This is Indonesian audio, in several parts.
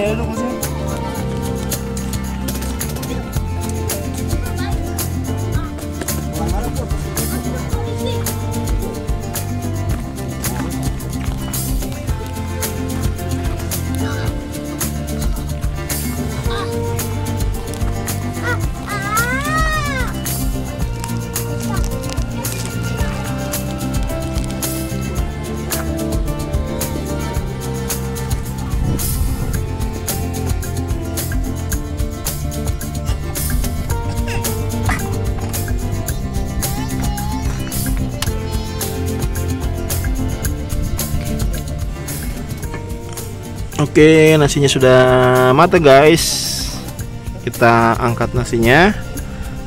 ya duduk sini. Oke, nasinya sudah matang guys. Kita angkat nasinya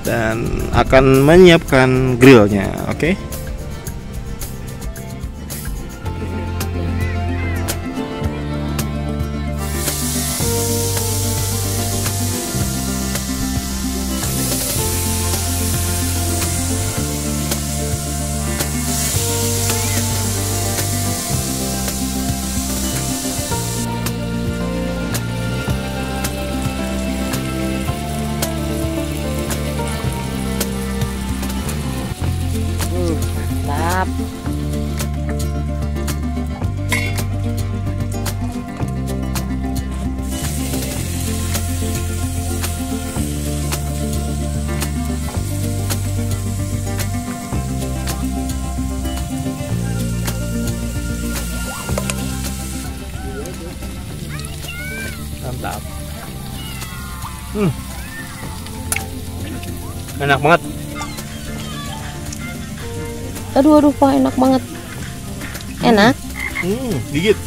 dan akan menyiapkan grillnya. Oke. Mantap. Mantap. Enak banget. Aduh, Pak, enak banget. Enak? Gigit.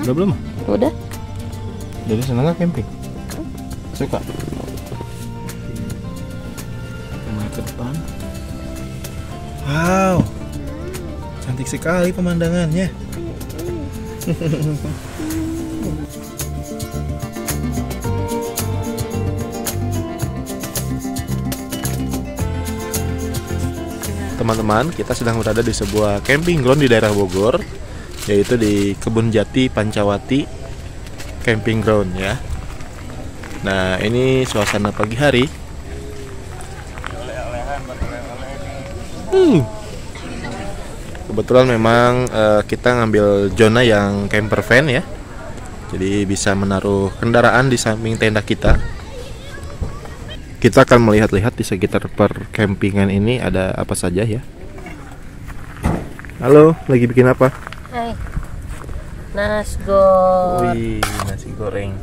Udah belum? Udah. Jadi senang nggak camping? Suka? Kemana ke depan? Wow, cantik sekali pemandangannya. Teman-teman, kita sedang berada di sebuah camping ground di daerah Bogor, yaitu di Kebun Jati Pancawati Camping Ground ya. Nah, ini suasana pagi hari. Kebetulan memang kita ngambil zona yang camper van ya, jadi bisa menaruh kendaraan di samping tenda kita. Kita akan melihat-lihat di sekitar perkempingan ini ada apa saja ya. Halo, lagi bikin apa? Hai. Nasgor. Wih, nasi goreng.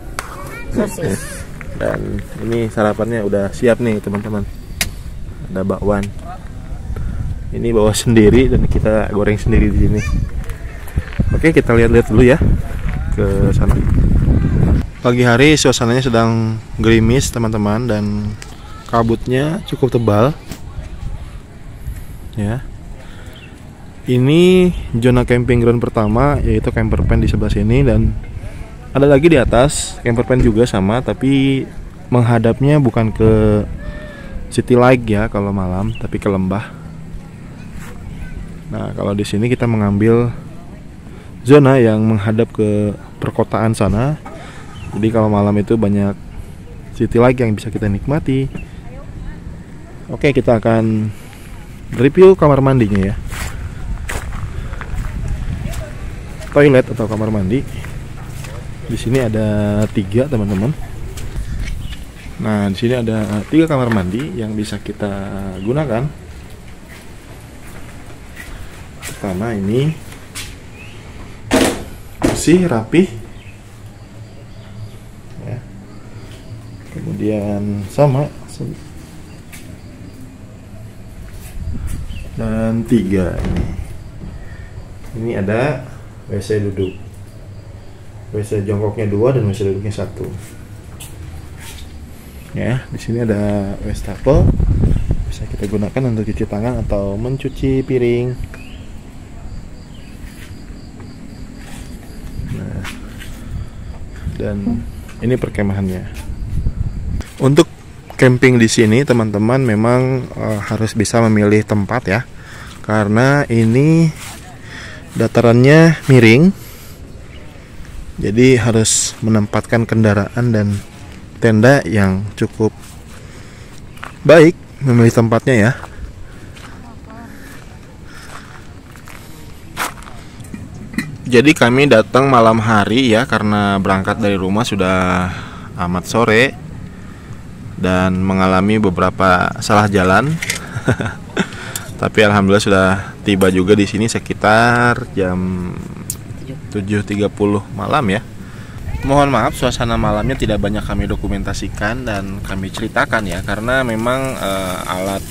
Sosis. Dan ini sarapannya udah siap nih teman-teman. Ada bakwan. Ini bawa sendiri dan kita goreng sendiri di sini. Oke, kita lihat-lihat dulu ya ke sana. Pagi hari suasananya sedang gerimis teman-teman dan kabutnya cukup tebal ya. Ini zona camping ground pertama, yaitu camper van di sebelah sini, dan ada lagi di atas camper van juga sama, tapi menghadapnya bukan ke city light ya kalau malam, tapi ke lembah. Nah, kalau di sini kita mengambil zona yang menghadap ke perkotaan sana. Jadi kalau malam itu banyak city light yang bisa kita nikmati. Oke, kita akan review kamar mandinya ya. Toilet atau kamar mandi. Di sini ada 3 teman-teman. Nah, di sini ada 3 kamar mandi yang bisa kita gunakan. Pertama ini bersih, rapi. Kemudian sama dan 3 ini ada WC duduk, WC jongkoknya 2 dan WC duduknya 1 ya. Di sini ada wastafel, bisa kita gunakan untuk cuci tangan atau mencuci piring. Nah, dan ini perkemahannya. Untuk camping di sini teman-teman memang harus bisa memilih tempat ya, karena ini datarannya miring Jadi harus menempatkan kendaraan dan tenda yang cukup baik, memilih tempatnya ya. Jadi kami datang malam hari ya, karena berangkat dari rumah sudah amat sore dan mengalami beberapa salah jalan. Tapi alhamdulillah sudah tiba juga di sini sekitar jam 7.30 malam ya. Mohon maaf suasana malamnya tidak banyak kami dokumentasikan dan kami ceritakan ya, karena memang alat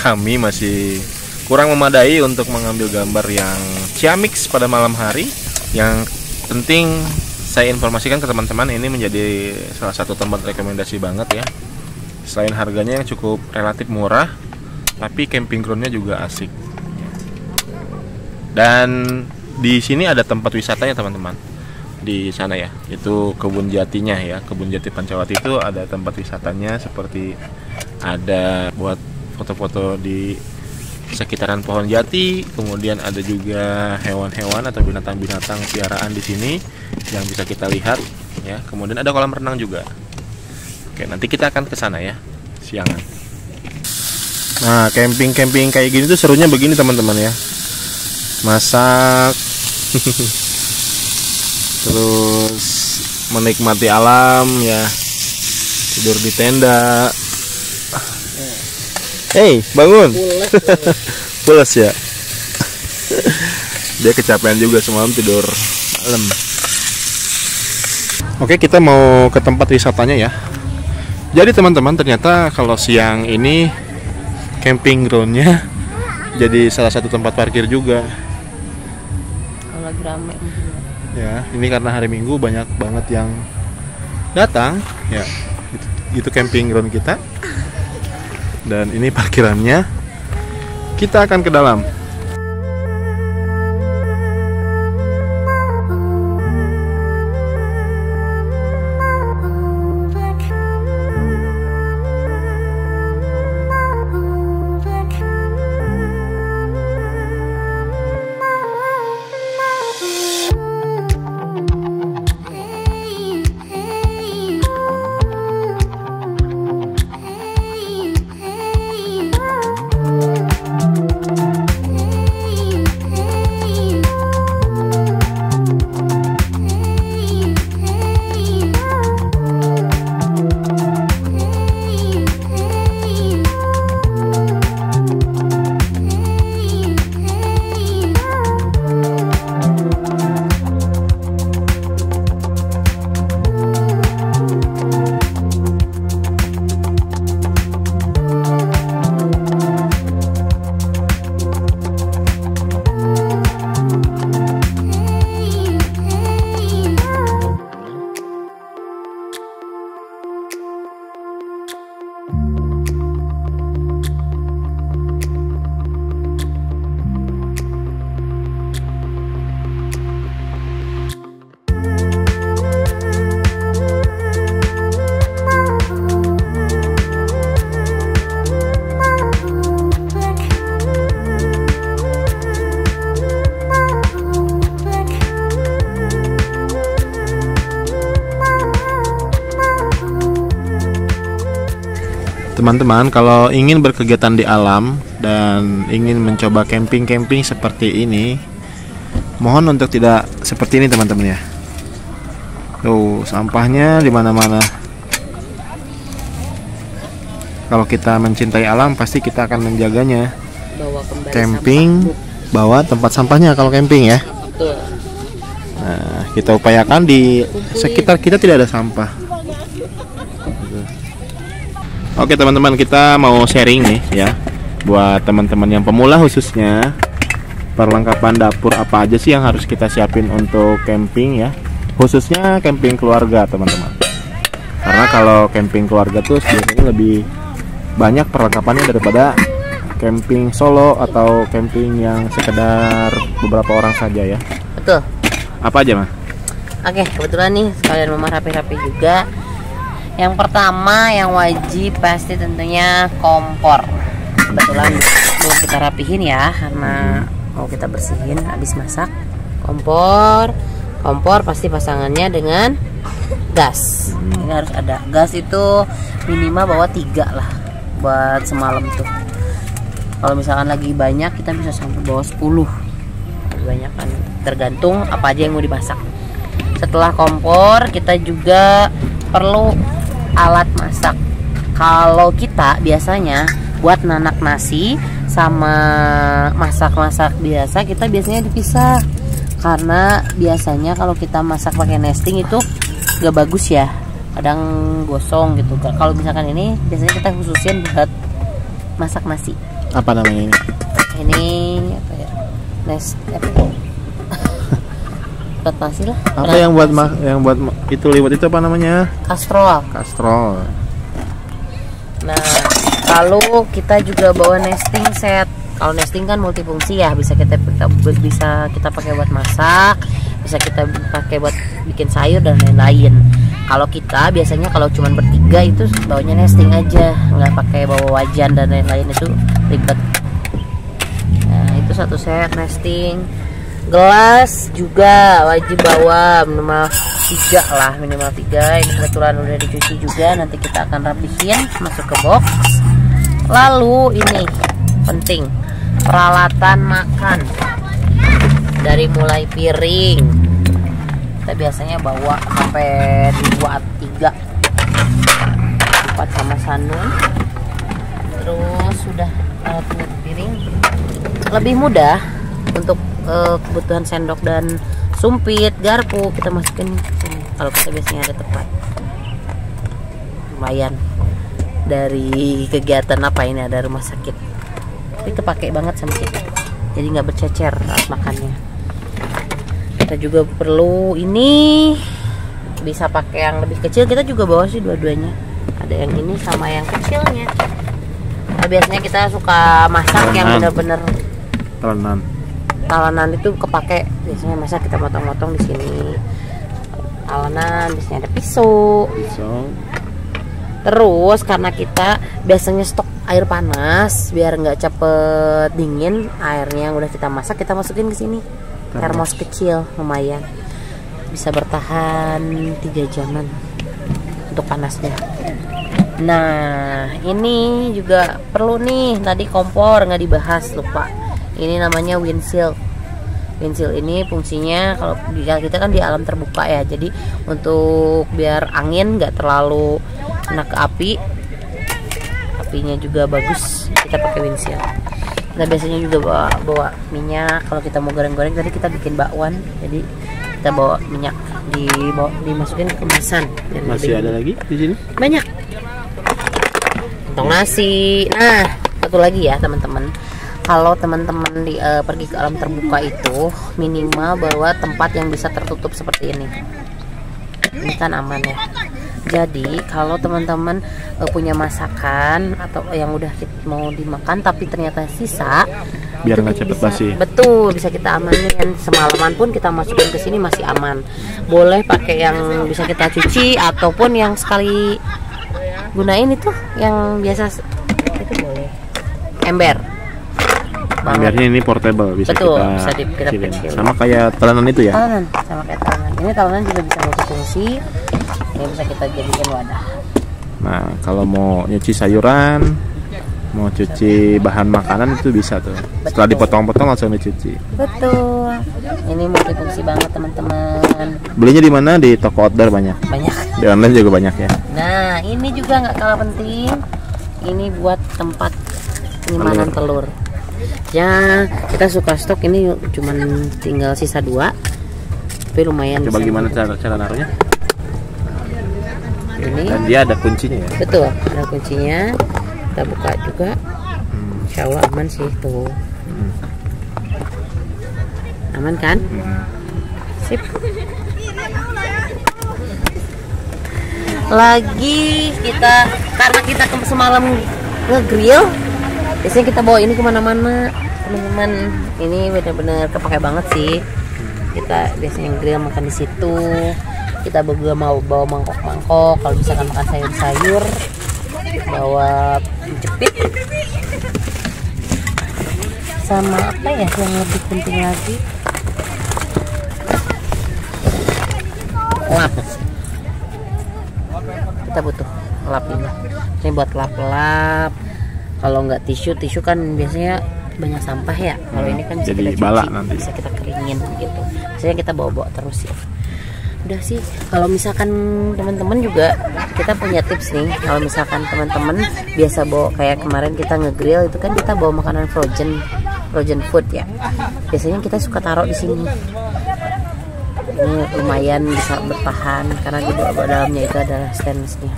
kami masih kurang memadai untuk mengambil gambar yang ciamix pada malam hari. Yang penting saya informasikan ke teman-teman, ini menjadi salah satu tempat rekomendasi banget ya. Selain harganya yang cukup relatif murah, tapi camping groundnya juga asik. Dan di sini ada tempat wisatanya teman-teman. Di sana ya, itu Kebun Jatinya ya, Kebun Jati Pancawati itu ada tempat wisatanya, seperti ada buat foto-foto di sekitaran pohon jati, kemudian ada juga hewan-hewan atau binatang-binatang piaraan di sini yang bisa kita lihat ya. Kemudian ada kolam renang juga. Oke, nanti kita akan ke sana ya, siangan. Nah, camping kayak gini tuh serunya begini teman-teman ya. Masak terus menikmati alam ya, tidur di tenda. Hey, bangun. Pules ya. Dia kecapean juga semalam tidur malam. Oke, kita mau ke tempat wisatanya ya. Jadi teman-teman, ternyata kalau siang ini camping groundnya jadi salah satu tempat parkir juga. Lagi rame Ya, ini karena hari Minggu banyak banget yang datang ya. Itu camping ground kita. Dan ini parkirannya. Kita akan ke dalam. Teman-teman, kalau ingin berkegiatan di alam dan ingin mencoba camping seperti ini, mohon untuk tidak seperti ini teman-teman ya. Tuh, sampahnya di mana-mana. Kalau kita mencintai alam, pasti kita akan menjaganya. bawa kembali Camping, sampah. bawa tempat sampahnya kalau camping ya. Betul. Nah, kita upayakan di sekitar kita tidak ada sampah. Oke teman-teman, kita mau sharing nih ya, buat teman-teman yang pemula khususnya, perlengkapan dapur apa aja sih yang harus kita siapin untuk camping ya, khususnya camping keluarga teman-teman. Karena kalau camping keluarga tuh biasanya lebih banyak perlengkapannya daripada camping solo atau camping yang sekedar beberapa orang saja ya. Betul. Apa aja mah? Oke, kebetulan nih sekalian mama rapi-rapi juga. Yang pertama yang wajib pasti tentunya kompor. Kebetulan belum kita rapihin ya, karena mau kita bersihin habis masak. Kompor, Kompor pasti pasangannya dengan gas. Ini harus ada gas, itu minimal bawa 3 lah buat semalam tuh. Kalau misalkan lagi banyak kita bisa sampai bawa 10. Banyak kan, tergantung apa aja yang mau dimasak. Setelah kompor kita juga perlu alat masak. Kalau kita biasanya buat nanak nasi sama masak-masak biasa, kita biasanya dipisah. Karena biasanya kalau kita masak pakai nesting itu gak bagus ya, kadang gosong gitu. Kalau misalkan ini biasanya kita khususin buat masak nasi. Apa namanya ini? Ini apa ya? Buat nasi lah. Apa yang buat itu liwet itu apa namanya? Kastrol. Kastrol. Nah, lalu kita juga bawa nesting set. Kalau nesting kan multifungsi ya, bisa kita pakai buat masak, bisa kita pakai buat bikin sayur dan lain-lain. Kalau kita biasanya kalau cuma bertiga itu bawanya nesting aja, nggak pakai bawa wajan dan lain-lain, itu ribet. Nah, itu satu set nesting. Gelas juga wajib bawa minimal 3 lah, minimal 3. Ini kebetulan udah dicuci juga, nanti kita akan rapihin masuk ke box. Lalu ini penting, peralatan makan. Dari mulai piring, kita biasanya bawa sampai 2-3, 4 sama sanun. Terus sudah alat piring lebih mudah untuk kebutuhan sendok dan sumpit, garpu kita masukin sini. Kalau kita biasanya ada tempat, lumayan dari kegiatan apa ini, ada rumah sakit, tapi kepake banget sama kita, jadi nggak bercecer alat makannya. Kita juga perlu ini, bisa pakai yang lebih kecil, kita juga bawa sih dua-duanya, ada yang ini sama kecilnya. Nah, biasanya kita suka masak yang bener-bener talenan itu kepake, biasanya masak kita motong-motong di sini. Talenan biasanya ada pisau. Terus karena kita biasanya stok air panas biar nggak cepet dingin, airnya yang udah kita masak kita masukin ke sini. Termos kecil lumayan, bisa bertahan 3 jaman untuk panasnya. Nah, ini juga perlu nih, tadi kompor nggak dibahas, lupa. Ini namanya windshield. Windshield ini fungsinya kalau kita kan di alam terbuka ya, jadi untuk biar angin nggak terlalu kena ke api, apinya juga bagus, kita pakai windshield. Kita biasanya juga bawa minyak kalau kita mau goreng-goreng. Tadi kita bikin bakwan, jadi kita bawa minyak, dimasukin ke kemasan. Masih ada lagi di sini? Banyak. Kantong nasi. Nah, satu lagi ya teman-teman. Kalau teman-teman pergi ke alam terbuka itu minimal bawa tempat yang bisa tertutup seperti ini. Ini kan aman ya. Jadi kalau teman-teman punya masakan atau yang udah mau dimakan tapi ternyata sisa, biar nggak cepet basi. Betul, bisa kita amanin. Semalaman pun kita masukin ke sini masih aman. Boleh pakai yang bisa kita cuci ataupun yang sekali gunain itu yang biasa itu boleh. Ember. Embernya ini portable, bisa betul, kita kecilin. Sama kayak talenan itu ya? Talenan, sama kayak talenan. Ini talenan juga bisa multifungsi. Ini bisa kita jadikan wadah. Nah, kalau mau nyuci sayuran, mau cuci bahan makanan itu bisa tuh. Betul. Setelah dipotong-potong langsung dicuci. Betul. Ini multifungsi banget teman-teman. Belinya di mana? Di toko outdoor banyak. Banyak. Di online juga banyak ya. Nah, ini juga nggak kalah penting. Ini buat tempat penyimpanan telur. Ya, kita suka stok ini cuman tinggal sisa 2, tapi lumayan. Coba gimana cara naruhnya? Ini. Dan dia ada kuncinya ya? Betul, ada kuncinya. Kita buka juga. Insya Allah aman sih tuh. Aman kan? Sip. Lagi kita, karena kita semalam nge-grill, biasanya kita bawa ini kemana-mana teman-teman. Ini benar-benar kepakai banget sih. Kita biasanya grill makan di situ. Kita juga mau bawa mangkok-mangkok kalau misalkan makan sayur-sayur, bawa jepit. Sama apa ya yang lebih penting lagi, kita butuh lap ini buat lap-lap. Kalau nggak tisu kan biasanya banyak sampah ya. Kalau ini kan bisa jadi kita balak cuci, nanti. bisa kita keringin gitu. Biasanya kita bawa terus ya. Udah sih, kalau misalkan teman-teman juga kita punya tips nih. Kalau misalkan teman-teman biasa bawa kayak kemarin kita ngegrill itu kan kita bawa makanan frozen food ya. Biasanya kita suka taruh di sini. Ini lumayan bisa bertahan karena di dalamnya itu adalah stainlessnya.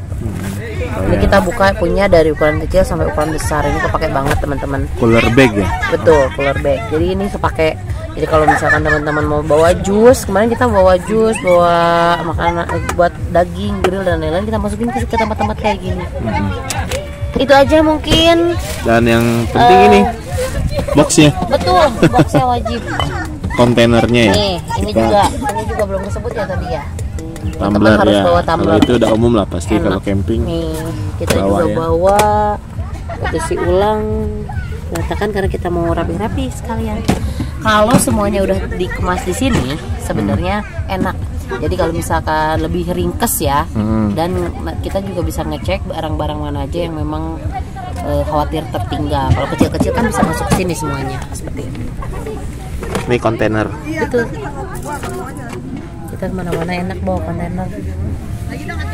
Ini kita buka punya dari ukuran kecil sampai ukuran besar. Ini kepake banget teman-teman. Cooler bag ya. Betul, cooler bag. Jadi ini kepake. Jadi kalau misalkan teman-teman mau bawa jus, kemarin kita bawa jus, bawa makanan buat daging, grill dan lain-lain, kita masukin ke tempat-tempat kayak gini. Itu aja mungkin. Dan yang penting ini boxnya. Betul, boxnya wajib. Kontainernya ya. Nih, ini juga belum disebut ya tadi ya. Tumbler harus ya. bawa Kalau tumbler. itu udah umum lah pasti kalau camping. Nih, kita bawa juga ya. bawa isi ulang. Letakkan karena kita mau rapi-rapi sekalian. Kalau semuanya udah dikemas di sini, sebenarnya enak. Jadi kalau misalkan lebih ringkes ya, dan kita juga bisa ngecek barang-barang mana aja yang memang khawatir tertinggal. Kalau kecil-kecil kan bisa masuk ke sini semuanya seperti ini. Ini kontainer. Itu kita kemana-mana enak bawa kontainer.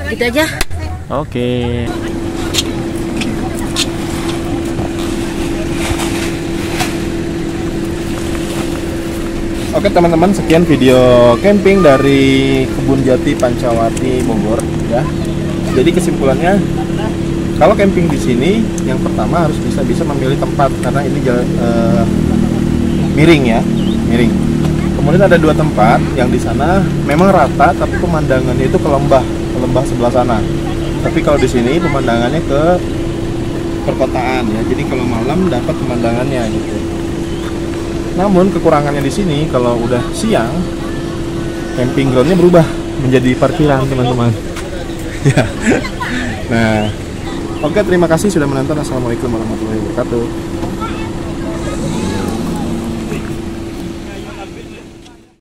Gitu aja. Oke. Oke teman-teman, sekian video camping dari Kebun Jati Pancawati Bogor ya. Jadi kesimpulannya, kalau camping di sini yang pertama harus bisa memilih tempat karena ini miring ya, miring. Kemudian ada 2 tempat yang di sana memang rata tapi pemandangannya itu ke lembah sebelah sana. Tapi kalau di sini pemandangannya ke perkotaan ya. Jadi kalau malam dapat pemandangannya gitu. Namun kekurangannya di sini kalau udah siang camping groundnya berubah menjadi parkiran teman-teman. Ya. Nah, oke terima kasih sudah menonton. Assalamualaikum warahmatullahi wabarakatuh.